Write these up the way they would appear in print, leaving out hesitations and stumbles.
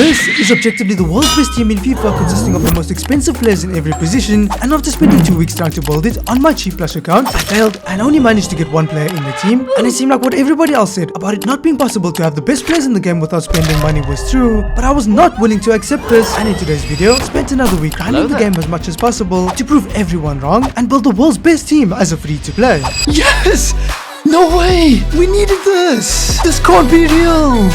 This is objectively the world's best team in FIFA, consisting of the most expensive players in every position, and after spending 2 weeks trying to build it on my cheap Blushh account, I failed and only managed to get one player in the team, and it seemed like what everybody else said about it not being possible to have the best players in the game without spending money was true, but I was not willing to accept this, and in today's video, spent another week grinding the game as much as possible to prove everyone wrong and build the world's best team as a free-to-play. Yes! No way! We needed this! This can't be real!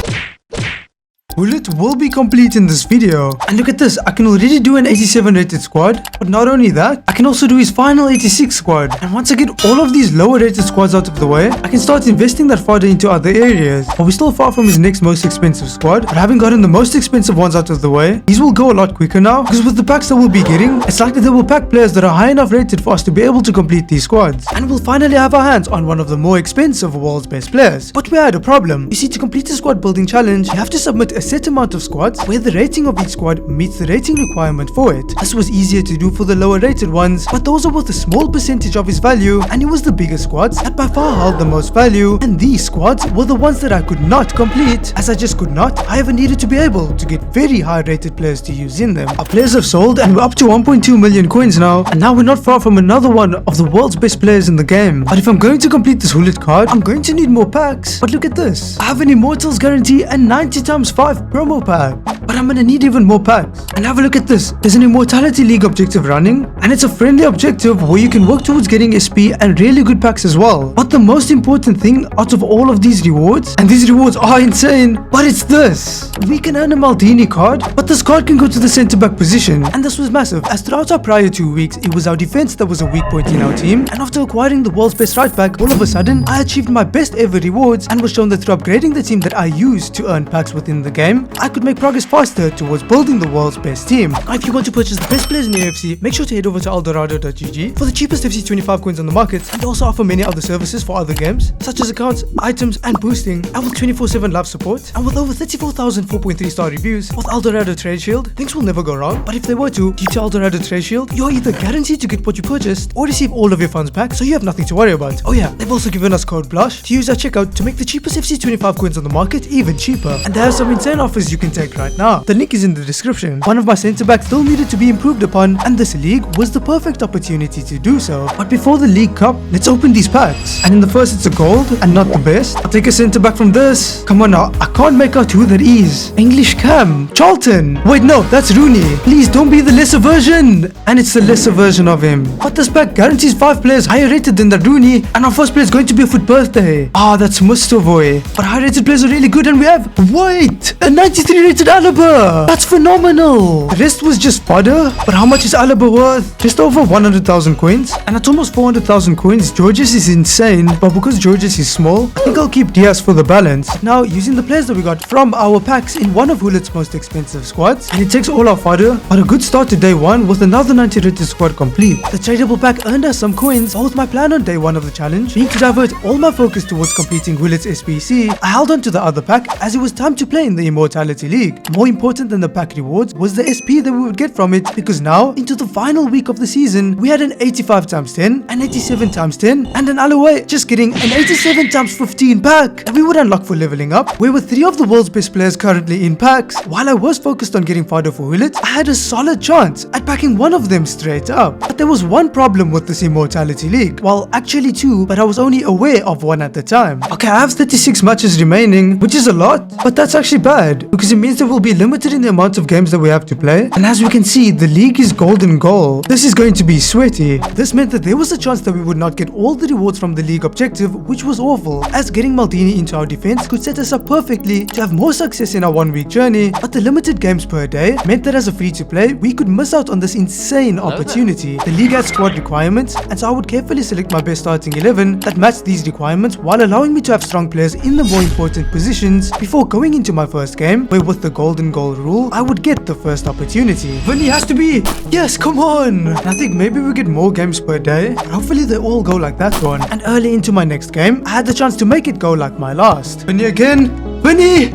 Bullet will be complete in this video. And look at this, I can already do an 87 rated squad, but not only that, I can also do his final 86 squad. And once I get all of these lower rated squads out of the way, I can start investing that further into other areas. But we're still far from his next most expensive squad, but having gotten the most expensive ones out of the way, these will go a lot quicker now, because with the packs that we'll be getting, it's likely they will pack players that are high enough rated for us to be able to complete these squads. And we'll finally have our hands on one of the more expensive world's best players. But we had a problem. You see, to complete the squad building challenge, you have to submit a set amount of squads where the rating of each squad meets the rating requirement for it. This was easier to do for the lower rated ones, but those are worth a small percentage of his value, and it was the bigger squads that by far held the most value, and these squads were the ones that I could not complete, as I just could not. I ever needed to be able to get very high rated players to use in them. Our players have sold and we're up to 1.2 million coins now, and now we're not far from another one of the world's best players in the game. But if I'm going to complete this Hullet card, I'm going to need more packs. But look at this, I have an Immortals guarantee and 90 times 5 promo pack. But I'm gonna need even more packs. And have a look at this. There's an Immortality League objective running, and it's a friendly objective where you can work towards getting SP and really good packs as well. But the most important thing out of all of these rewards, and these rewards are insane, but it's this. We can earn a Maldini card, but this card can go to the centre back position. And this was massive, as throughout our prior 2 weeks, it was our defense that was a weak point in our team. And after acquiring the world's best right back, all of a sudden, I achieved my best ever rewards, and was shown that through upgrading the team that I used to earn packs within the game, I could make progress faster towards building the world's best team. Now, if you want to purchase the best players in eafc, make sure to head over to eldorado.gg for the cheapest FC25 coins on the market, and also offer many other services for other games, such as accounts, items, and boosting, and with 24/7 live support, and with over 34,000 4.3 star reviews. With Eldorado Trade Shield, things will never go wrong, but if they were to, due to Eldorado Trade Shield, you're either guaranteed to get what you purchased, or receive all of your funds back, so you have nothing to worry about. Oh yeah, they've also given us code BLUSH to use at checkout to make the cheapest FC25 coins on the market even cheaper, and they have some insane offers you can take right now. The link is in the description. One of my centre backs still needed to be improved upon, and this league was the perfect opportunity to do so. But before the League Cup, let's open these packs. And in the first, it's a gold, and not the best. I'll take a centre back from this. Come on now, I can't make out who that is. English Cam, Charlton. Wait, no, that's Rooney. Please don't be the lesser version. And it's the lesser version of him. But this pack guarantees 5 players higher rated than that Rooney, and our first player is going to be a foot birthday. Ah, that's Mustovoy. But high rated players are really good, and we have, wait, a 93 rated Alaba. That's phenomenal. The rest was just fodder. But how much is Alaba worth? Just over 100,000 coins, and at almost 400,000 coins, Georges is insane. But because Georges is small, I think I'll keep Diaz for the balance. Now, using the players that we got from our packs in one of Hullet's most expensive squads, and it takes all our fodder, but a good start to day 1 with another 90 rated squad complete. The tradable pack earned us some coins, but with my plan on day 1 of the challenge being to divert all my focus towards completing Hullet's SPC, I held on to the other pack as it was time to play in the Immortality League. More important than the pack rewards was the SP that we would get from it, because now, into the final week of the season, we had an 85 times 10, an 87 times 10, and an Alaway, just kidding, an 87 times 15 pack that we would unlock for leveling up, where with 3 of the world's best players currently in packs. While I was focused on getting fodder for Hullet, I had a solid chance at packing one of them straight up. But there was one problem with this Immortality League. Well, actually 2, but I was only aware of 1 at the time. Okay, I have 36 matches remaining, which is a lot, but that's actually bad, because it means that we'll be limited in the amount of games that we have to play. And as we can see, the league is golden goal. This is going to be sweaty. This meant that there was a chance that we would not get all the rewards from the league objective, which was awful, as getting Maldini into our defense could set us up perfectly to have more success in our 1 week journey. But the limited games per day meant that as a free to play, we could miss out on this insane opportunity. The league had squad requirements, and so I would carefully select my best starting 11 that matched these requirements, while allowing me to have strong players in the more important positions before going into my first game, where with the golden goal rule, I would get the first opportunity. Vinny has to be, yes, come on. I think maybe we get more games per day, but hopefully they all go like that one. And early into my next game, I had the chance to make it go like my last. Vinny again, Vinny!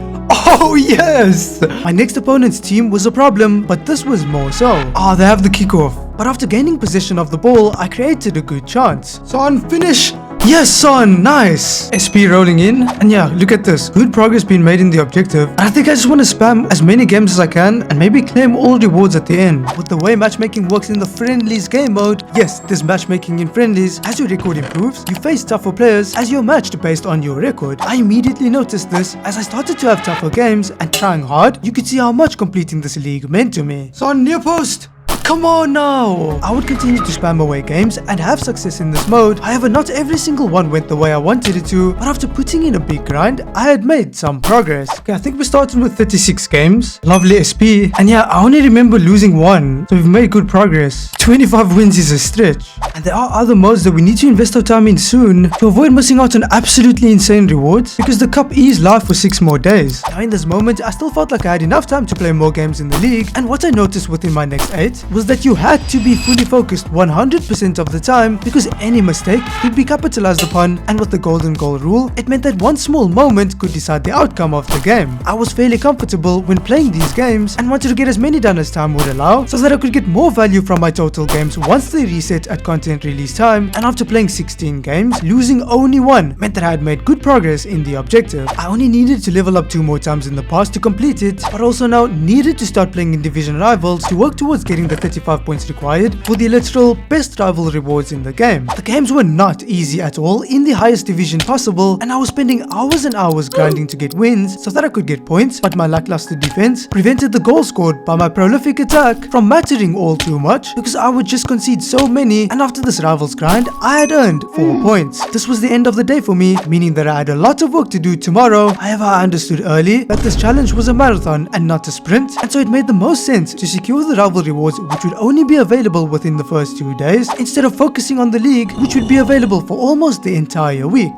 Oh yes! My next opponent's team was a problem, but this was more so. Ah, they have the kickoff. But after gaining possession of the ball, I created a good chance. Son, finish! Yes, son, nice. SP rolling in. And yeah, look at this. Good progress being made in the objective. And I think I just want to spam as many games as I can and maybe claim all rewards at the end. With the way matchmaking works in the friendlies game mode, yes, there's matchmaking in friendlies. As your record improves, you face tougher players as you're matched based on your record. I immediately noticed this as I started to have tougher games and trying hard. You could see how much completing this league meant to me. Son, near post. Come on now! I would continue to spam away games and have success in this mode. However, not every single one went the way I wanted it to, but after putting in a big grind, I had made some progress. Okay, I think we started with 36 games. Lovely SP. And yeah, I only remember losing one, so we've made good progress. 25 wins is a stretch. And there are other modes that we need to invest our time in soon to avoid missing out on absolutely insane rewards, because the cup is live for 6 more days. Now in this moment, I still felt like I had enough time to play more games in the league, and what I noticed within my next 8 was that you had to be fully focused 100% of the time, because any mistake could be capitalized upon, and with the golden goal rule, it meant that one small moment could decide the outcome of the game. I was fairly comfortable when playing these games and wanted to get as many done as time would allow, so that I could get more value from my total games once they reset at content release time. And after playing 16 games, losing only one meant that I had made good progress in the objective. I only needed to level up 2 more times in the past to complete it, but also now needed to start playing in division rivals to work towards getting the 35 points required for the literal best rival rewards in the game. The games were not easy at all in the highest division possible, and I was spending hours and hours grinding to get wins so that I could get points, but my lackluster defense prevented the goal scored by my prolific attack from mattering all too much, because I would just concede so many, and after this rivals grind, I had earned 4 points. This was the end of the day for me, meaning that I had a lot of work to do tomorrow. However, I understood early that this challenge was a marathon and not a sprint, and so it made the most sense to secure the rival rewards, which would only be available within the first 2 days, instead of focusing on the league, which would be available for almost the entire week.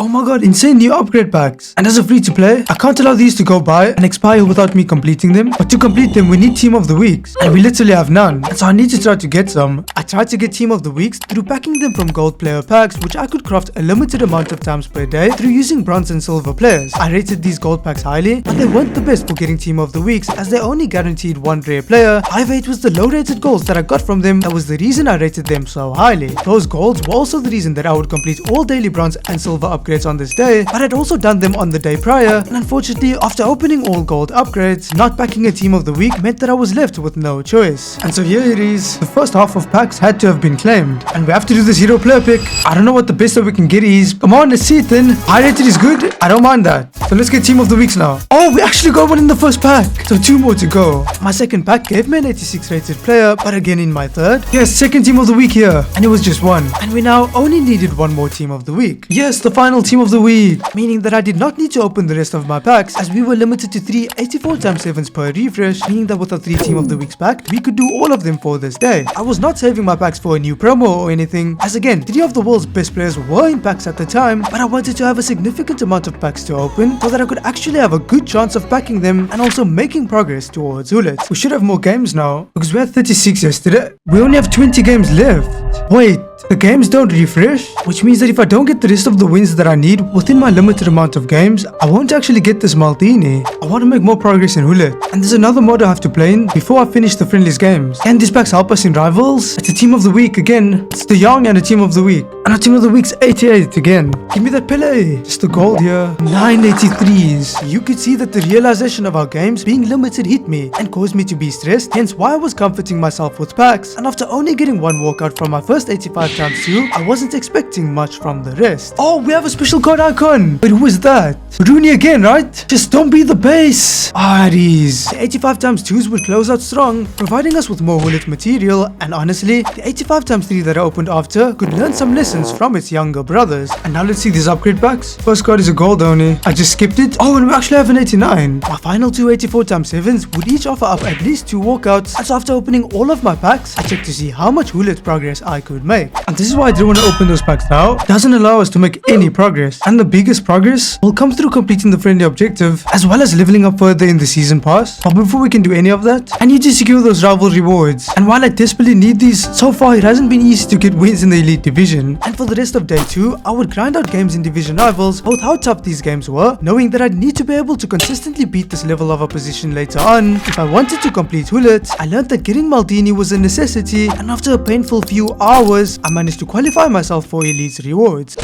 Oh my god, insane new upgrade packs. And as a free to play, I can't allow these to go by and expire without me completing them. But to complete them, we need Team of the Weeks, and we literally have none. And so I need to try to get some. I tried to get Team of the Weeks through packing them from gold player packs, which I could craft a limited amount of times per day through using bronze and silver players. I rated these gold packs highly, but they weren't the best for getting Team of the Weeks, as they only guaranteed 1 rare player. However, it was the low rated golds that I got from them that was the reason I rated them so highly. Those golds were also the reason that I would complete all daily bronze and silver upgrades on this day, but I'd also done them on the day prior, and unfortunately, after opening all gold upgrades, not packing a Team of the Week meant that I was left with no choice. And so here it is. The first half of packs had to have been claimed, and we have to do this hero player pick. I don't know what the best that we can get is. Come on, let's see it then. High rated is good. I don't mind that. So let's get Team of the Weeks now. Oh, we actually got one in the first pack. So 2 more to go. My second pack gave me an 86 rated player, but again in my third. Yes, second Team of the Week here, and it was just 1. And we now only needed 1 more Team of the Week. Yes, the final Team of the Week. Meaning that I did not need to open the rest of my packs, as we were limited to 3 84x7s per refresh, meaning that with a 3 Team of the Weeks pack, we could do all of them for this day. I was not saving my packs for a new promo or anything, as again, 3 of the world's best players were in packs at the time, but I wanted to have a significant amount of packs to open so that I could actually have a good chance of packing them and also making progress towards Hullet. We should have more games now, because we had 36 yesterday. We only have 20 games left. Wait, the games don't refresh, which means that if I don't get the rest of the wins that I need within my limited amount of games, I won't actually get this Maldini. I want to make more progress in Hullet, and there's another mod I have to play in before I finish the friendlies games. Can these packs help us in rivals? It's a Team of the Week again. It's the Young and a Team of the Week. And our Team of the Week's 88 again. Give me that Pele. Just the gold here. 983s. You could see that the realization of our games being limited hit me and caused me to be stressed, hence why I was comforting myself with packs. And after only getting 1 walkout from my first 85 times 2, I wasn't expecting much from the rest. Oh, we have a special card icon. But who is that? Rooney again, right? Just don't be the base. Ah, it is. The 85 times 2s would close out strong, providing us with more Hullet material, and honestly, the 85 times 3 that I opened after could learn some lessons from its younger brothers. And now let's see these upgrade packs. First card is a gold only. I just skipped it. Oh, and we actually have an 89. My final 2 84 times 7s would each offer up at least 2 walkouts, and so after opening all of my packs, I checked to see how much Hullet progress I could make. And this is why I didn't want to open those packs now. It doesn't allow us to make any progress, and the biggest progress will come through completing the friendly objective, as well as leveling up further in the season pass. But before we can do any of that, I need to secure those rival rewards, and while I desperately need these, so far it hasn't been easy to get wins in the elite division. And for the rest of day 2, I would grind out games in division rivals, both how tough these games were, knowing that I'd need to be able to consistently beat this level of opposition later on if I wanted to complete Hullet. I learned that getting Maldini was a necessity, and after a painful few hours, I managed to qualify myself for Elite's rewards.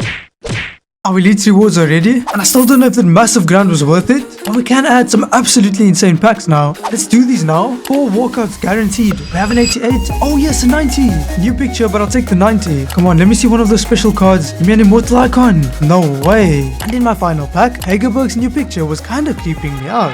Our Elite rewards already, and I still don't know if that massive ground was worth it, but we can add some absolutely insane packs now. Let's do these now. 4 walkouts guaranteed. We have an 88. Oh yes, a 90. New picture, but I'll take the 90. Come on, let me see one of those special cards. Give me an immortal icon. No way. And in my final pack, Hagerberg's new picture was kind of creeping me out.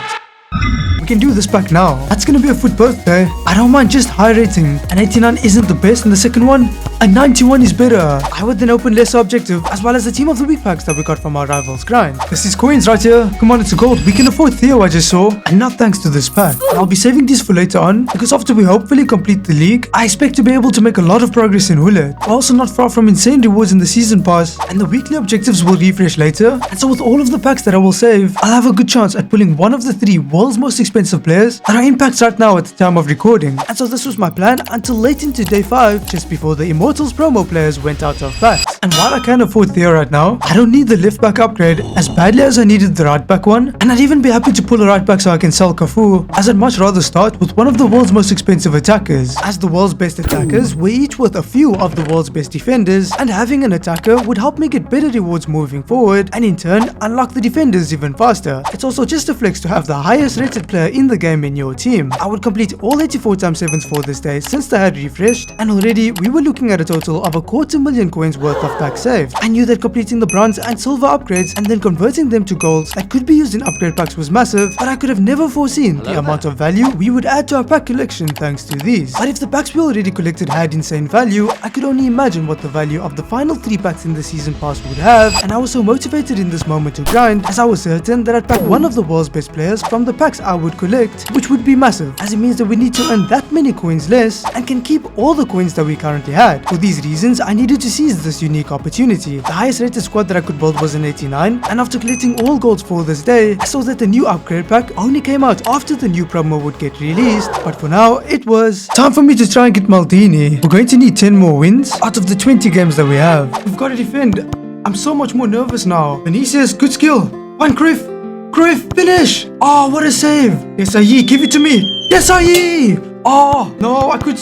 We can do this pack now. That's gonna be a foot birthday. I don't mind just high rating. An 89 isn't the best, and the second one, a 91 is better. I would then open lesser objective as well as the team of the week packs that we got from our rivals grind. This is coins right here. Come on, it's a gold. We can afford Theo, I just saw. And not thanks to this pack. I'll be saving these for later on, because after we hopefully complete the league, I expect to be able to make a lot of progress in Hullet. We're also not far from insane rewards in the season pass, and the weekly objectives will refresh later. And so with all of the packs that I will save, I'll have a good chance at pulling one of the 3 world's most expensive players that are in packs right now at the time of recording. And so this was my plan until late into day 5, just before the Immortals promo players went out of packs. And while I can afford Theo right now, I don't need the left back upgrade as badly as I needed the right back one, and I'd even be happy to pull a right back so I can sell Cafu, as I'd much rather start with one of the world's most expensive attackers. As the world's best attackers, we're each worth a few of the world's best defenders, and having an attacker would help me get better rewards moving forward, and in turn unlock the defenders even faster. It's also just a flex to have the highest rated player in the game in your team. I would complete all 84 times 7s for this day since they had refreshed, and already we were looking at a total of 250,000 coins worth of packs saved. I knew that completing the bronze and silver upgrades and then converting them to golds that could be used in upgrade packs was massive, but I could have never foreseen the amount of value we would add to our pack collection thanks to these. But if the packs we already collected had insane value, I could only imagine what the value of the final 3 packs in the season pass would have, and I was so motivated in this moment to grind as I was certain that I'd pack one of the world's best players from the packs I would collect, which would be massive, as it means that we need to earn that many coins less and can keep all the coins that we currently had. For these reasons, I needed to seize this unique opportunity. The highest rated squad that I could build was an 89, and after collecting all golds for this day, I saw that the new upgrade pack only came out after the new promo would get released, but for now, it was time for me to try and get Maldini. We're going to need 10 more wins out of the 20 games that we have. We've got to defend. I'm so much more nervous now. Vinicius, good skill. One Cruyff, finish! Oh, what a save! Yes, Aye, give it to me! Yes, Aye! Oh, no, I could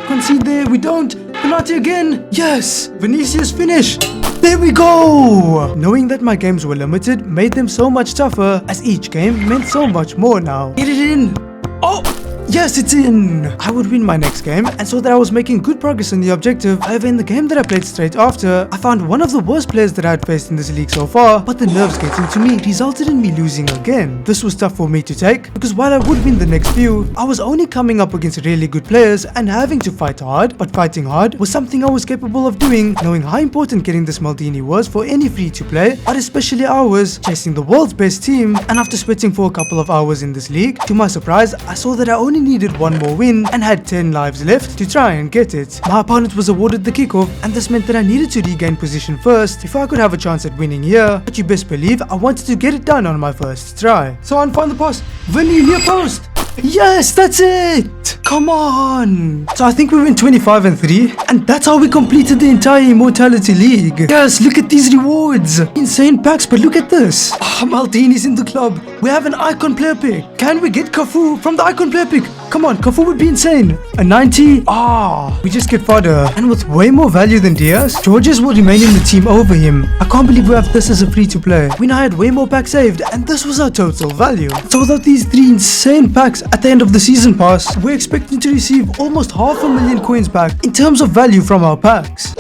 concede there. We don't. Penalty again. Yes! Vinicius, finish! There we go! Knowing that my games were limited made them so much tougher, as each game meant so much more now. Get it in! Oh! Yes, it's in! I would win my next game, and saw that I was making good progress on the objective. However, in the game that I played straight after, I found one of the worst players that I had faced in this league so far, but the nerves getting to me resulted in me losing again. This was tough for me to take, because while I would win the next few, I was only coming up against really good players and having to fight hard, but fighting hard was something I was capable of doing, knowing how important getting this Maldini was for any free-to-play, but especially ours, chasing the world's best team. And after sweating for a couple of hours in this league, to my surprise, I saw that I only needed one more win and had 10 lives left to try and get it. My opponent was awarded the kickoff, and this meant that I needed to regain position first before I could have a chance at winning here, but you best believe I wanted to get it done on my first try. So on, find the pass. Vinny, near post. Yes, that's it! Come on! So I think we went 25-3, and that's how we completed the entire Immortality League. Yes, look at these rewards! Insane packs, but look at this! Ah, Maldini's in the club. We have an icon player pick. Can we get Cafu from the icon player pick? Come on, Cafu would be insane. A 90? Ah, we just get fodder. And with way more value than Diaz, Georges will remain in the team over him. I can't believe we have this as a free-to-play. We now had way more packs saved, and this was our total value. So without these 3 insane packs at the end of the season pass, we're expecting to receive almost 500,000 coins back in terms of value from our packs.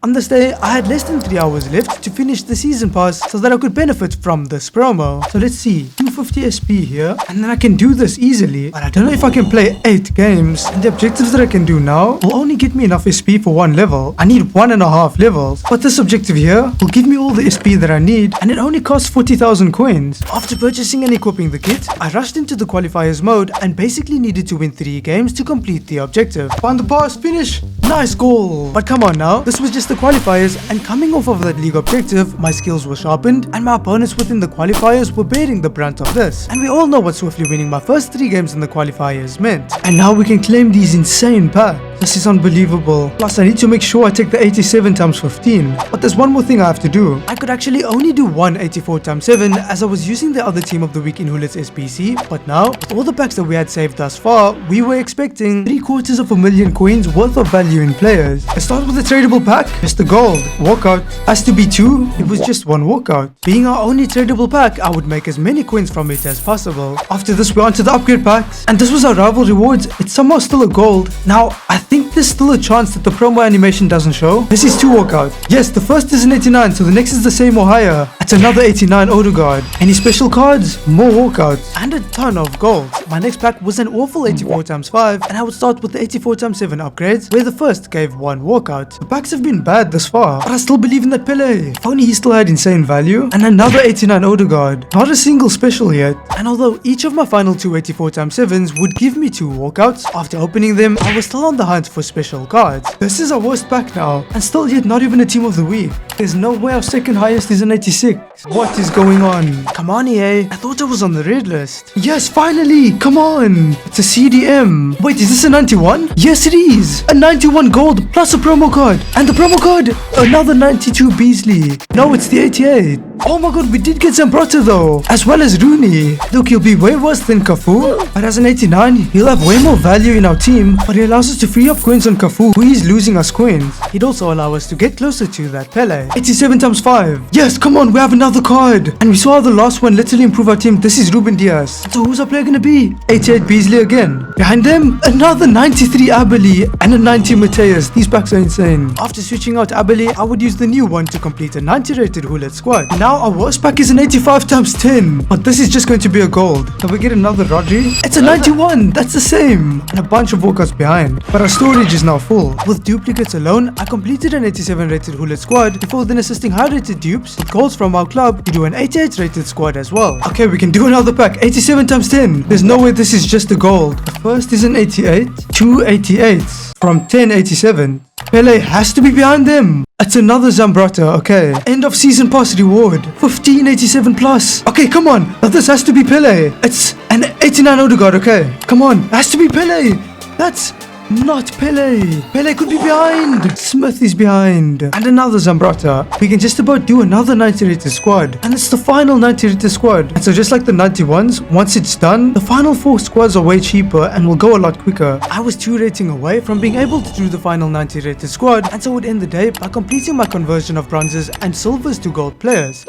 On this day, I had less than 3 hours left to finish the season pass so that I could benefit from this promo. So let's see, 250 SP here, and then I can do this easily, but I don't know if I can play 8 games. And the objectives that I can do now will only get me enough SP for 1 level. I need 1.5 levels, but this objective here will give me all the SP that I need, and it only costs 40,000 coins. After purchasing and equipping the kit, I rushed into the qualifiers mode and basically needed to win 3 games to complete the objective. Find the pass, finish! Nice goal! But come on now, this was just the qualifiers, and coming off of that league objective, my skills were sharpened and my opponents within the qualifiers were bearing the brunt of this. And we all know what swiftly winning my first 3 games in the qualifiers meant. And now we can claim these insane packs. This is unbelievable. Plus, I need to make sure I take the 87 times 15. But there's one more thing I have to do. I could actually only do one 84 times 7 as I was using the other team of the week in Hullet's SBC. But now, with all the packs that we had saved thus far, we were expecting 750,000 coins worth of value in players. Let's start with the tradable pack. Just the gold. Walkout. Has to be 2. It was just one walkout. Being our only tradable pack, I would make as many coins from it as possible. After this, we're on to the upgrade packs. And this was our rival rewards. It's somehow still a gold. Now, I think there's still a chance that the promo animation doesn't show. This is 2 walkout. Yes, the first is an 89, so the next is the same or higher. It's another 89 Odegaard. Any special cards? More walkouts. And a ton of gold. My next pack was an awful 84 times 5, and I would start with the 84 times 7 upgrades, where the first gave 1 walkout. The packs have been bad thus far, but I still believe in that Pele. If only he still had insane value. And another 89 Odegaard. Not a single special yet. And although each of my final 2 84 times 7s would give me 2 walkouts, after opening them, I was still on the hunt for special cards. This is our worst pack now, and still yet not even a team of the week. There's no way our second highest is an 86. What is going on? Come on, EA. I thought I was on the red list. Yes, finally! Come on! It's a CDM. Wait, is this a 91? Yes, it is! A 91 gold plus a promo card. And the promo card, another 92 Beasley. No, it's the 88. Oh my god, we did get Zambrota though, as well as Rooney. Look, he'll be way worse than Cafu, but as an 89, he'll have way more value in our team, but he allows us to free up coins on Cafu, who is losing us coins. He'd also allow us to get closer to that Pele. 87 times 5. Yes, come on, we have another card. And we saw the last one literally improve our team. This is Ruben Diaz. So who's our player gonna be? 88 Beasley again. Behind them, another 93 Abeli and a 90 Mateus. These packs are insane. After switching out Abeli, I would use the new one to complete a 90 rated Hullet squad. Now our worst pack is an 85 times 10. But this is just going to be a gold. Can we get another Rodri? It's a 91. That's the same. And a bunch of walkouts behind. But our storage is now full. With duplicates alone, I completed an 87 rated Hullet squad before then assisting high rated dupes with goals from our club to do an 88 rated squad as well. Okay, we can do another pack. 87 times 10. There's no way this is just a gold. The first is an 88. 2 88s from 10 87. Pele has to be behind them. It's another Zambrota, okay. End of season pass reward. 1587 plus. Okay, come on. Now this has to be Pele. It's an 89 Odegaard, okay. Come on. It has to be Pele. That's not Pele. Pele could be behind. Smith is behind. And another Zambrota. We can just about do another 90 rated squad. And it's the final 90 rated squad. And so just like the 91s, once it's done, the final 4 squads are way cheaper and will go a lot quicker. I was 2 rating away from being able to do the final 90 rated squad, and so I would end the day by completing my conversion of bronzes and silvers to gold players.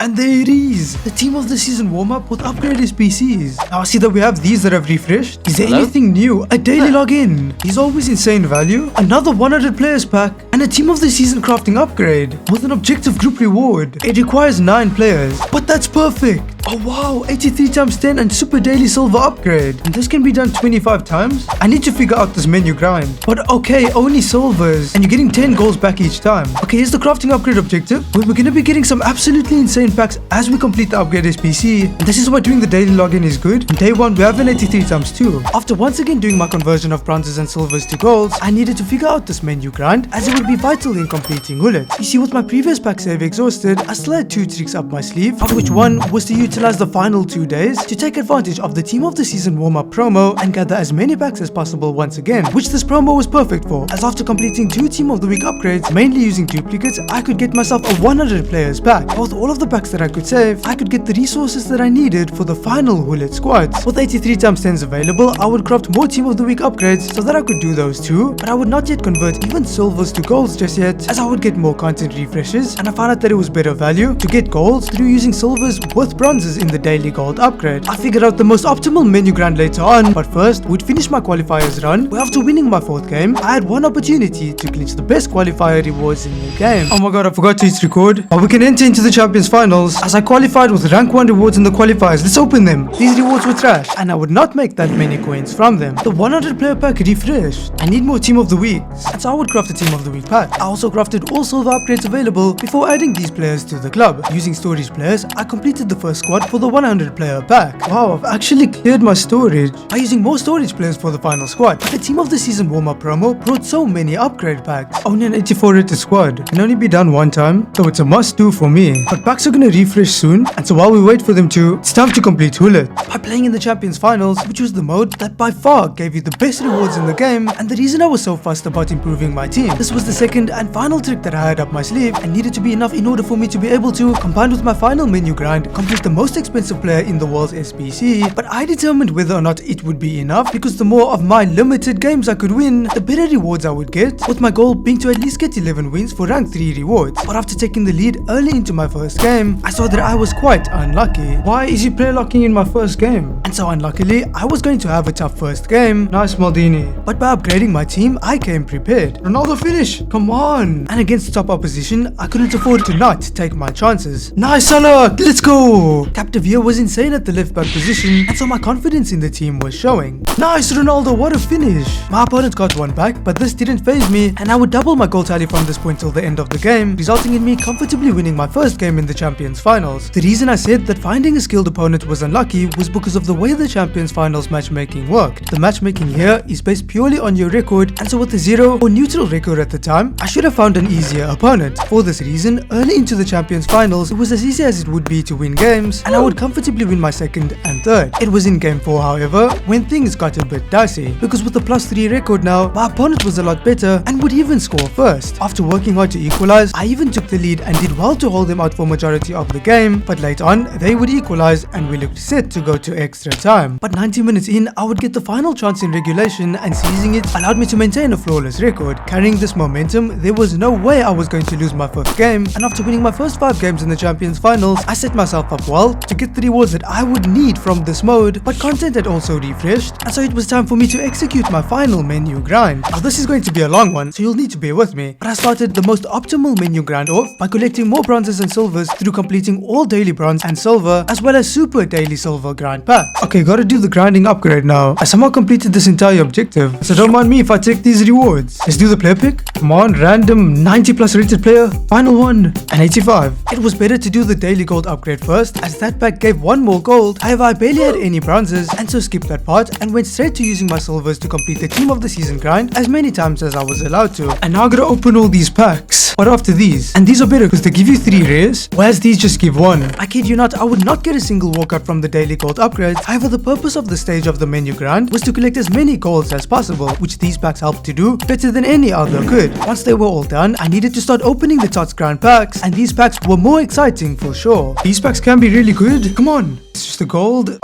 And there it is, the team of the season warm-up with upgraded PCs. Now I see that we have these that have refreshed. Is there anything new? A daily login. He's always insane value. Another 100 players pack. And a team of the season crafting upgrade with an objective group reward. It requires 9 players, but that's perfect. Oh wow, 83 times 10 and super daily silver upgrade. And this can be done 25 times. I need to figure out this menu grind. But okay, only silvers. And you're getting 10 goals back each time. Okay, here's the crafting upgrade objective. Where we're going to be getting some absolutely insane packs as we complete the upgrade SPC. And this is why doing the daily login is good. On day 1, we have an 83 times 2. After once again doing my conversion of bronzes and silvers to golds, I needed to figure out this menu grind as it would be vital in completing Hullet. You see, with my previous pack save exhausted, I still had 2 tricks up my sleeve, of which one was to utilize the final 2 days to take advantage of the team of the season warm-up promo and gather as many packs as possible once again, which this promo was perfect for, as after completing 2 team of the week upgrades, mainly using duplicates, I could get myself a 100 players pack. With all of the packs that I could save, I could get the resources that I needed for the final Hullet squads. With 83 times 10s available, I would craft more team of the week upgrades so that I could do those too, but I would not yet convert even silvers to golds just yet, as I would get more content refreshes, and I found out that it was better value to get golds through using silvers with bronzes in the daily gold upgrade. I figured out the most optimal menu grind later on, but first we'd finish my qualifiers run, where after winning my 4th game, I had one opportunity to clinch the best qualifier rewards in the game. Oh my god, I forgot to hit record, but we can enter into the champions finals as I qualified with rank 1 rewards in the qualifiers. Let's open them. These rewards were trash, and I would not make that many coins from them. The 100 player pack refreshed. I need more team of the week, and so I would craft a team of the week pack. I also crafted all silver upgrades available before adding these players to the club. Using storage players, I completed the first squad squad for the 100 player pack. Wow, I've actually cleared my storage by using more storage players for the final squad. The team of the season warm-up promo brought so many upgrade packs. Only an 84 rated squad can only be done one time, so it's a must do for me. But packs are gonna refresh soon, and so while we wait for them to, it's time to complete Hullet by playing in the Champions Finals, which was the mode that by far gave you the best rewards in the game, and the reason I was so fussed about improving my team. This was the second and final trick that I had up my sleeve and needed to be enough in order for me to be able to, combined with my final menu grind, complete the most expensive player in the world's SBC. But I determined whether or not it would be enough, because the more of my limited games I could win, the better rewards I would get, with my goal being to at least get 11 wins for rank 3 rewards. But after taking the lead early into my first game, I saw that I was quite unlucky. Why is he player locking in my first game? And so unluckily, I was going to have a tough first game. Nice Maldini. But by upgrading my team, I came prepared. Ronaldo finish! Come on! And against top opposition, I couldn't afford to not take my chances. Nice Salah! Let's go! Capdevere was insane at the left back position, and so my confidence in the team was showing. Nice Ronaldo, what a finish! My opponent got one back, but this didn't faze me, and I would double my goal tally from this point till the end of the game, resulting in me comfortably winning my first game in the Champions Finals. The reason I said that finding a skilled opponent was unlucky was because of the way the Champions Finals matchmaking worked. The matchmaking here is based purely on your record, and so with a 0 or neutral record at the time, I should have found an easier opponent. For this reason, early into the Champions Finals, it was as easy as it would be to win games, and I would comfortably win my second and third. It was in game 4, however, when things got a bit dicey, because with the +3 record now, my opponent was a lot better and would even score first. After working hard to equalize, I even took the lead and did well to hold them out for majority of the game, but late on, they would equalize and we looked set to go to extra time. But 90 minutes in, I would get the final chance in regulation, and seizing it allowed me to maintain a flawless record. Carrying this momentum, there was no way I was going to lose my first game, and after winning my first 5 games in the Champions Finals, I set myself up well to get the rewards that I would need from this mode, but content had also refreshed, and so it was time for me to execute my final menu grind. Now this is going to be a long one, so you'll need to bear with me, but I started the most optimal menu grind off by collecting more bronzes and silvers through completing all daily bronze and silver, as well as super daily silver grind packs. Okay, gotta do the grinding upgrade now. I somehow completed this entire objective, so don't mind me if I take these rewards. Let's do the player pick. Come on, random 90 plus rated player, final one, and 85. It was better to do the daily gold upgrade first, as that pack gave 1 more gold. However, I barely had any bronzes, and so skipped that part and went straight to using my silvers to complete the team of the season grind as many times as I was allowed to. And now I'm gonna open all these packs. But after these, and these are better because they give you 3 rares, whereas these just give 1. I kid you not, I would not get a single walkout from the daily gold upgrades. However, the purpose of the stage of the menu grind was to collect as many golds as possible, which these packs helped to do better than any other could. Once they were all done, I needed to start opening the tots grind packs, and these packs were more exciting for sure. These packs can be really good. Come on. It's just a gold.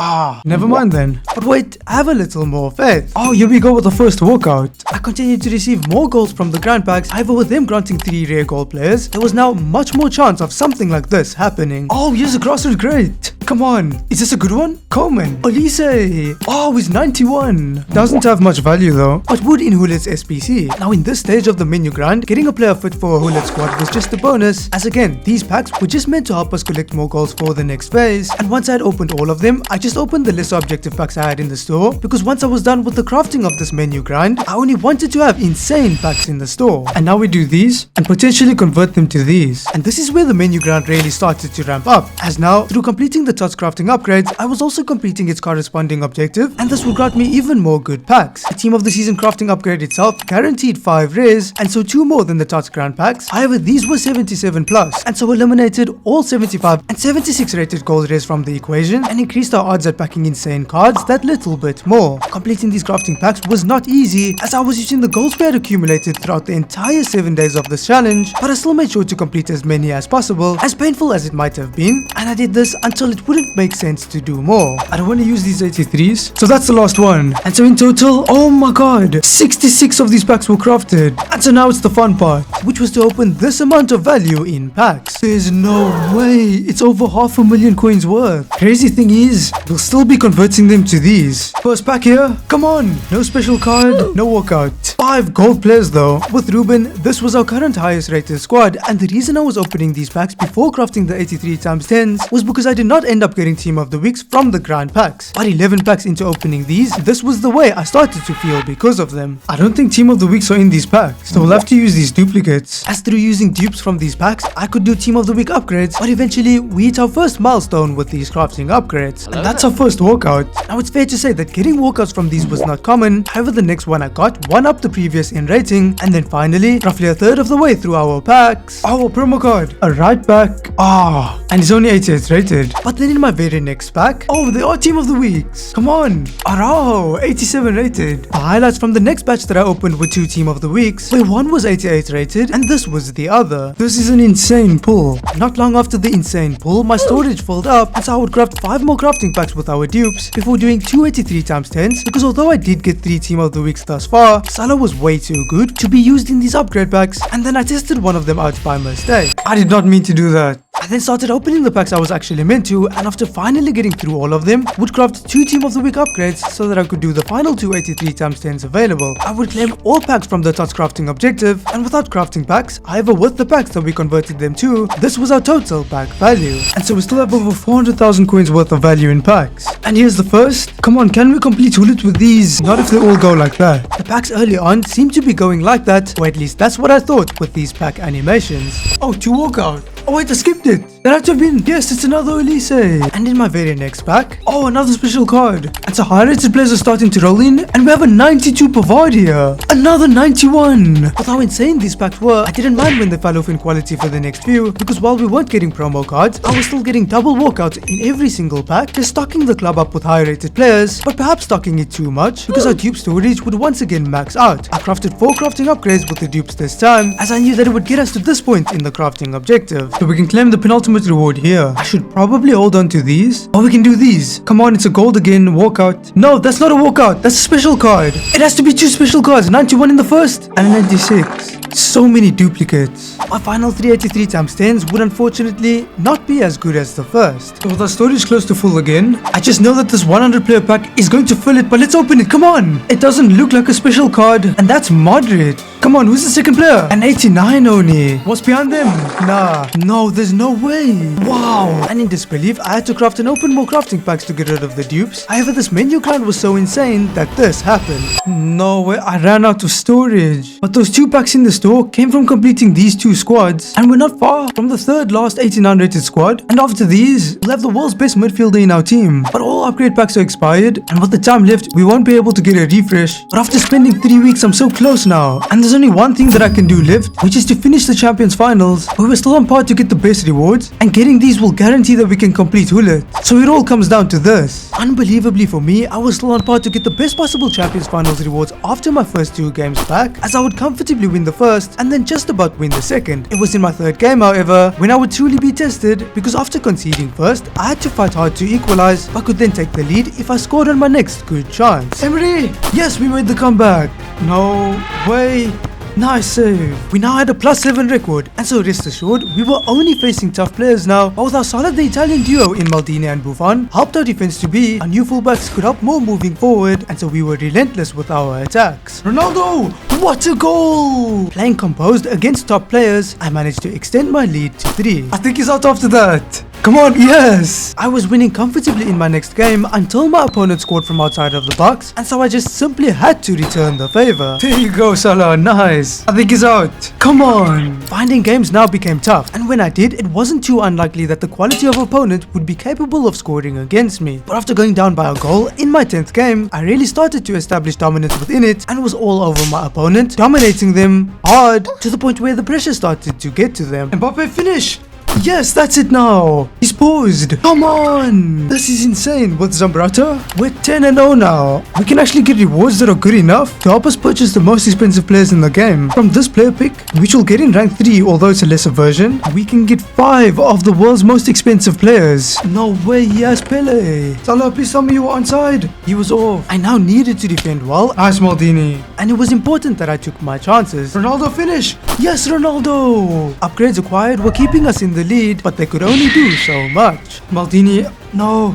Never mind then. But wait, I have a little more faith. Oh, here we go with the first walkout. I continued to receive more golds from the grind packs. However, with them granting 3 rare gold players, there was now much more chance of something like this happening. Oh, here's a crossroad great. Come on. Is this a good one? Coleman. Olise. Oh, he's 91. Doesn't have much value though, but would in Hullet's SPC. Now in this stage of the menu grind, getting a player fit for a Hullet squad was just a bonus, as again, these packs were just meant to help us collect more golds for the next phase. And once I had opened all of them, I just opened the lesser objective packs I had in the store, because once I was done with the crafting of this menu grind, I only wanted to have insane packs in the store. And now we do these and potentially convert them to these. And this is where the menu grind really started to ramp up, as now through completing the tots crafting upgrades, I was also completing its corresponding objective, and this will grant me even more good packs. The team of the season crafting upgrade itself guaranteed 5 rares, and so 2 more than the tots grand packs. However, these were 77 plus, and so eliminated all 75 and 76 rated gold rares from the equation, and increased our odds at packing insane cards that little bit more. Completing these crafting packs was not easy, as I was using the golds we had accumulated throughout the entire 7 days of this challenge, but I still made sure to complete as many as possible, as painful as it might have been, and I did this until it wouldn't make sense to do more. I don't want to use these 83s, so that's the last one. And so in total, oh my god, 66 of these packs were crafted. And so now it's the fun part, which was to open this amount of value in packs. There's no way, it's over 500,000 coins worth. Crazy thing is, we'll still be converting them to these. First pack here, come on, no special card, no walkout. 5 gold players though. With Ruben, this was our current highest rated squad, and the reason I was opening these packs before crafting the 83x10s was because I did not end up getting team of the weeks from the grind packs. But 11 packs into opening these, this was the way I started to feel because of them. I don't think team of the weeks are in these packs, so we'll have to use these duplicates. As through using dupes from these packs, I could do team of the week upgrades, but eventually we hit our first milestone with these crafting upgrades. And that's our first walkout. Now it's fair to say that getting walkouts from these was not common. However, the next one I got one up the previous in rating, and then finally, roughly a third of the way through our packs, our promo card, a right back, and it's only 88 rated. But then in my very next pack, they are team of the weeks. Come on, Arao, 87 rated. The highlights from the next batch that I opened were 2 team of the weeks, where one was 88 rated and this was the other. This is an insane pull. Not long after the insane pull, my storage filled up, and so I would craft 5 more crafting packs with our dupes before doing 2 83x10s, because although I did get 3 team of the weeks thus far, Salah was way too good to be used in these upgrade packs, and then I tested one of them out by mistake. I did not mean to do that. I then started opening the packs I was actually meant to, and after finally getting through all of them, would craft 2 team of the week upgrades so that I could do the final 2 83x10s available. I would claim all packs from the tots crafting objective, and without crafting packs, however with the packs that we converted them to, this was our total pack value. And so we still have over 400,000 coins worth of value in packs. And here's the first. Come on, can we complete Hullet with these? Not if they all go like that. The packs early on seem to be going like that, or at least that's what I thought with these pack animations. 2 walkout. Wait, I skipped it. That had to have been. Yes, it's another Elise. And in my very next pack, another special card. And so high rated players are starting to roll in, and we have a 92 Pavard here. Another 91. With how insane these packs were, I didn't mind when they fell off in quality for the next few, because while we weren't getting promo cards, I was still getting double walkouts in every single pack, just stocking the club up with high rated players, but perhaps stocking it too much, because our dupe storage would once again max out. I crafted 4 crafting upgrades with the dupes this time, as I knew that it would get us to this point in the crafting objective. So we can claim the penultimate reward here. I should probably hold on to these. Or we can do these. Come on, it's a gold again. Walkout. No, that's not a walkout. That's a special card. It has to be 2 special cards. 91 in the first and 96. So many duplicates. My final 383x10s would unfortunately not be as good as the first. So with our storage close to full again, I just know that this 100 player pack is going to fill it, but let's open it. Come on. It doesn't look like a special card, and that's Modric. Come on, who's the second player? An 89 only. What's behind them? Nah. No, there's no way. Wow. And in disbelief, I had to craft and open more crafting packs to get rid of the dupes. However, this menu grind was so insane that this happened. No way, I ran out of storage. But those 2 packs in the store came from completing these 2 squads, and we're not far from the 3rd last 89 rated squad. And after these, we'll have the world's best midfielder in our team. But all upgrade packs are expired, and with the time left, we won't be able to get a refresh. But after spending 3 weeks, I'm so close now. And there's only one thing that I can do left, which is to finish the Champions Finals, where we're still on par to get the best rewards, and getting these will guarantee that we can complete Hullet. So it all comes down to this. Unbelievably for me, I was still on par to get the best possible Champions Finals rewards after my first 2 games back, as I would comfortably win the first and then just about win the second. It was in my 3rd game, however, when I would truly be tested, because after conceding first, I had to fight hard to equalize, but could then take the lead if I scored on my next good chance. Emery! Yes, we made the comeback. No way. Nice save. We now had a +7 record, and so rest assured, we were only facing tough players now. But with how solid the Italian duo in Maldini and Buffon helped our defense to be, our new fullbacks could help more moving forward, and so we were relentless with our attacks. Ronaldo! What a goal! Playing composed against top players, I managed to extend my lead to 3. I think he's out after that. Come on, yes! I was winning comfortably in my next game until my opponent scored from outside of the box, and so I just simply had to return the favor. There you go, Salah, nice. I think he's out. Come on. Finding games now became tough, and when I did, it wasn't too unlikely that the quality of opponent would be capable of scoring against me. But after going down by a goal in my 10th game, I really started to establish dominance within it, and was all over my opponent, dominating them hard, to the point where the pressure started to get to them. Mbappe finish! Yes, that's it now. He's paused. Come on. This is insane. With Zambrata, we're 10-0 now. We can actually get rewards that are good enough to help us purchase the most expensive players in the game. From this player pick, which will get in rank 3, although it's a lesser version, we can get 5 of the world's most expensive players. No way, he has Pele. Salah, please tell me you were onside. He was off. I now needed to defend well. Nice, Maldini. And it was important that I took my chances. Ronaldo finish. Yes, Ronaldo. Upgrades acquired were keeping us in the lead, but they could only do so much. Maldini, no.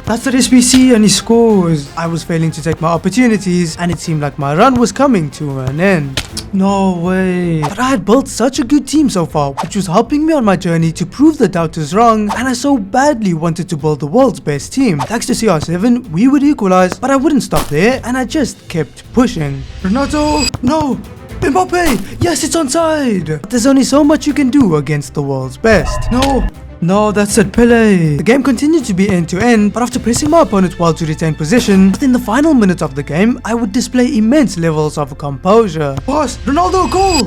That's the SBC and he scores. I was failing to take my opportunities and it seemed like my run was coming to an end. No way. But I had built such a good team so far, which was helping me on my journey to prove the doubters wrong, and I so badly wanted to build the world's best team. Thanks to CR7, we would equalize, but I wouldn't stop there and I just kept pushing. Ronaldo, no. Mbappe, yes, it's onside. But there's only so much you can do against the world's best. No, that's it, Pele. The game continued to be end-to-end, but after pressing my opponent well to retain possession, within the final minute of the game, I would display immense levels of composure. Pass, Ronaldo, goal!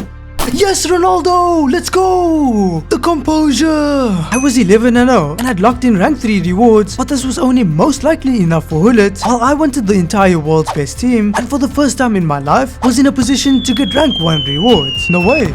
Yes, Ronaldo! Let's go! The composure! I was 11-0 and I'd locked in rank 3 rewards, but this was only most likely enough for Hullet, while I wanted the entire world's best team, and for the first time in my life, was in a position to get rank 1 rewards. No way!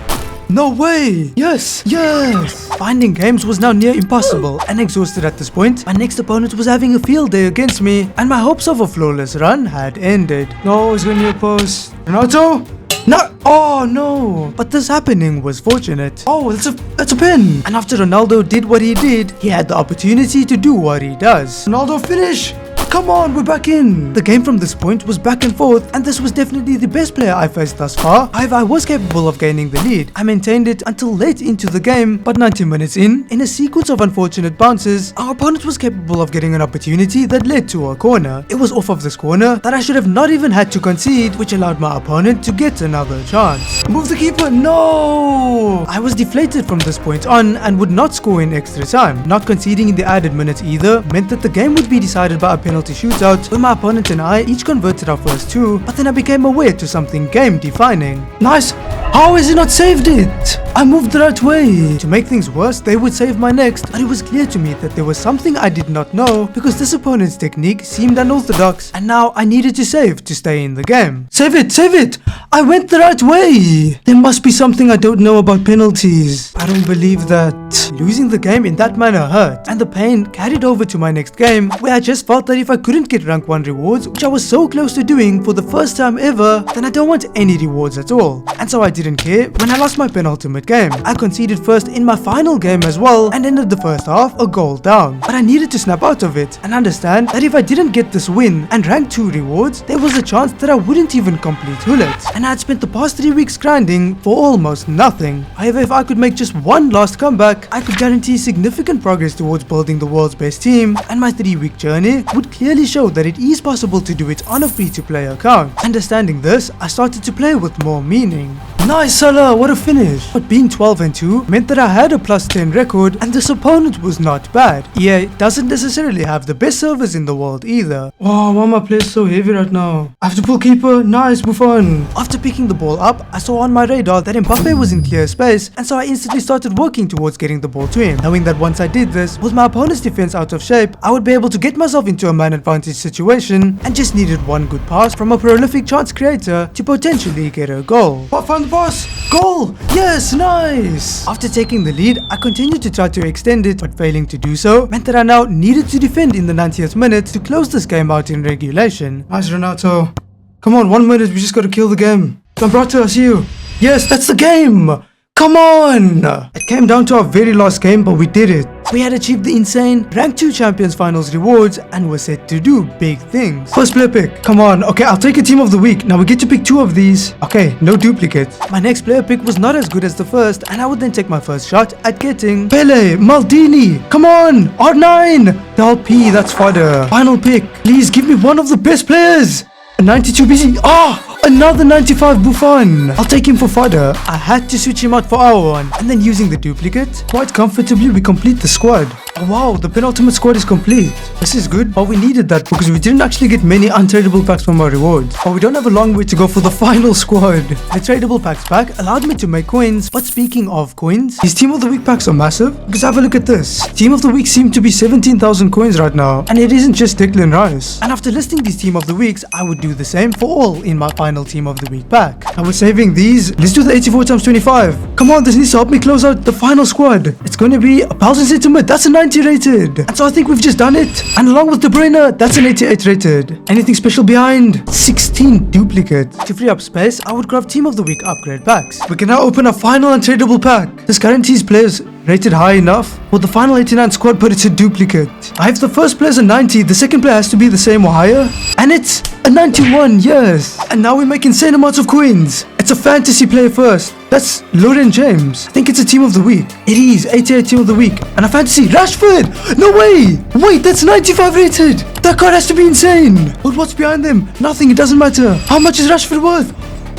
No way! Yes! Yes! Finding games was now near impossible, and exhausted at this point, my next opponent was having a field day against me, and my hopes of a flawless run had ended. No, it's going to be a post. Ronaldo? No! Oh no! But this happening was fortunate. Oh, that's a pin! And after Ronaldo did what he did, he had the opportunity to do what he does. Ronaldo, finish! Come on, we're back in! The game from this point was back and forth, and this was definitely the best player I faced thus far. However, I was capable of gaining the lead. I maintained it until late into the game, but 90 minutes in a sequence of unfortunate bounces, our opponent was capable of getting an opportunity that led to a corner. It was off of this corner that I should have not even had to concede, which allowed my opponent to get another chance. Move the keeper, no! I was deflated from this point on and would not score in extra time. Not conceding in the added minutes either meant that the game would be decided by a penalty shootout, where my opponent and I each converted our first 2, but then I became aware to something game defining. Nice! How has he not saved it? I moved the right way. To make things worse, they would save my next, but it was clear to me that there was something I did not know, because this opponent's technique seemed unorthodox, and now I needed to save to stay in the game. Save it! Save it! I went the right way! There must be something I don't know about penalties. I don't believe that. Losing the game in that manner hurt, and the pain carried over to my next game, where I just felt that if I couldn't get rank 1 rewards, which I was so close to doing for the first time ever, then I don't want any rewards at all. And so I didn't care when I lost my penultimate game. I conceded first in my final game as well, and ended the first half a goal down. But I needed to snap out of it, and understand that if I didn't get this win and rank 2 rewards, there was a chance that I wouldn't even complete Hullet. And I had spent the past 3 weeks grinding for almost nothing. However, if I could make just one last comeback, I could guarantee significant progress towards building the world's best team, and my 3-week journey would clearly show that it is possible to do it on a free-to-play account. Understanding this, I started to play with more meaning. Nice, Salah, what a finish! But being 12-2 meant that I had a plus 10 record, and this opponent was not bad. EA doesn't necessarily have the best servers in the world either. Wow, why are my players so heavy right now? I have to pull keeper, nice, Buffon. After picking the ball up, I saw on my radar that Mbappe was in clear space, and so I instantly started working towards getting the ball to him, knowing that once I did this, with my opponent's defense out of shape, I would be able to get myself into a man advantage situation, and just needed one good pass from a prolific chance creator to potentially get a goal. Find the pass! Goal! Yes, nice! After taking the lead, I continued to try to extend it, but failing to do so meant that I now needed to defend in the 90th minute to close this game out in regulation. Nice, Ronaldo. Come on, 1 minute, we just gotta kill the game. Lambrata, I see you. Yes, that's the game! Come on! It came down to our very last game, but we did it. We had achieved the insane rank 2 champions finals rewards and were set to do big things. First player pick. Come on. Okay, I'll take a team of the week. Now we get to pick 2 of these. Okay, no duplicates. My next player pick was not as good as the first, and I would then take my first shot at getting Pele, Maldini. Come on, R9. Del P, that's fodder. Final pick. Please give me one of the best players. A 92 BC. Another 95 Buffon. I'll take him for fodder. I had to switch him out for our one, and then using the duplicate, quite comfortably we complete the squad. Oh wow, the penultimate squad is complete. This is good, but we needed that because we didn't actually get many untradeable packs from our rewards. But we don't have a long way to go for the final squad. The tradable packs pack allowed me to make coins, but speaking of coins, these team of the week packs are massive, because have a look at this. Team of the week seem to be 17,000 coins right now, and it isn't just Declan Rice. And after listing these team of the weeks, I would do the same for all in my final team of the week pack. Now we're saving these. Let's do the 84 times 25. Come on, this needs to help me close out the final squad. It's going to be a 1,000 sentiment. That's enough. 90 rated. And so I think we've just done it. And along with De Bruyne, that's an 88 rated. Anything special behind? 16 duplicate. To free up space, I would grab Team of the Week upgrade packs. We can now open a final untradeable pack. This guarantees players rated high enough for the final 89 squad, but it's a duplicate. If the first player's a 90, the second player has to be the same or higher. And it's a 91, yes. And now we make insane amounts of coins. It's a fantasy player first. That's Lauren James. I think it's a Team of the Week. It is 88 Team of the Week. And a fantasy Rashford. No way. Wait, that's 95 rated. That card has to be insane. But what's behind them? Nothing. It doesn't matter. How much is Rashford worth?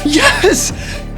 Yes.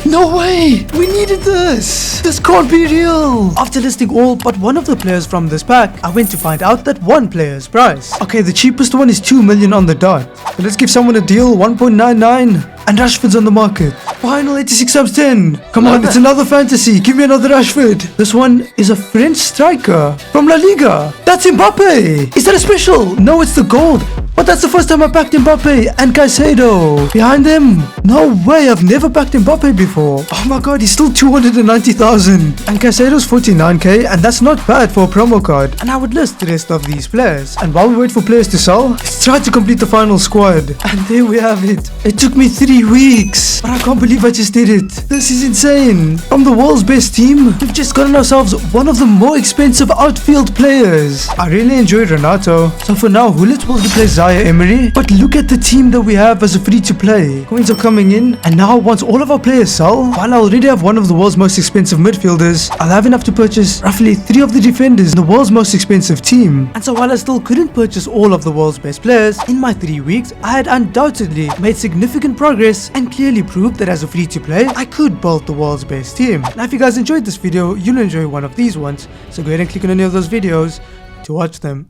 No way! We needed this! This can't be real! After listing all but one of the players from this pack, I went to find out that one player's price. Okay, the cheapest one is 2 million on the dot. But let's give someone a deal, 1.99. And Rashford's on the market. Final 86 times 10. Come on, it's another fantasy. Give me another Rashford. This one is a French striker from La Liga. That's Mbappe. Is that a special? No, it's the gold. But that's the first time I backed Mbappe and Caicedo. Behind them? No way, I've never backed Mbappe before. Oh my god, he's still 290,000. And Caicedo's 49k, and that's not bad for a promo card. And I would list the rest of these players. And while we wait for players to sell, let's try to complete the final squad. And there we have it. It took me 3 weeks. But I can't believe I just did it. This is insane. From the world's best team, we've just gotten ourselves one of the more expensive outfield players. I really enjoyed Ronaldo. So for now, Hullet will replace Emery. But look at the team that we have as a free-to-play. Coins are coming in, and now once all of our players sell, while I already have one of the world's most expensive midfielders, I'll have enough to purchase roughly 3 of the defenders in the world's most expensive team. And so while I still couldn't purchase all of the world's best players, in my 3 weeks, I had undoubtedly made significant progress and clearly proved that as a free-to-play, I could build the world's best team. Now if you guys enjoyed this video, you'll enjoy one of these ones, so go ahead and click on any of those videos to watch them.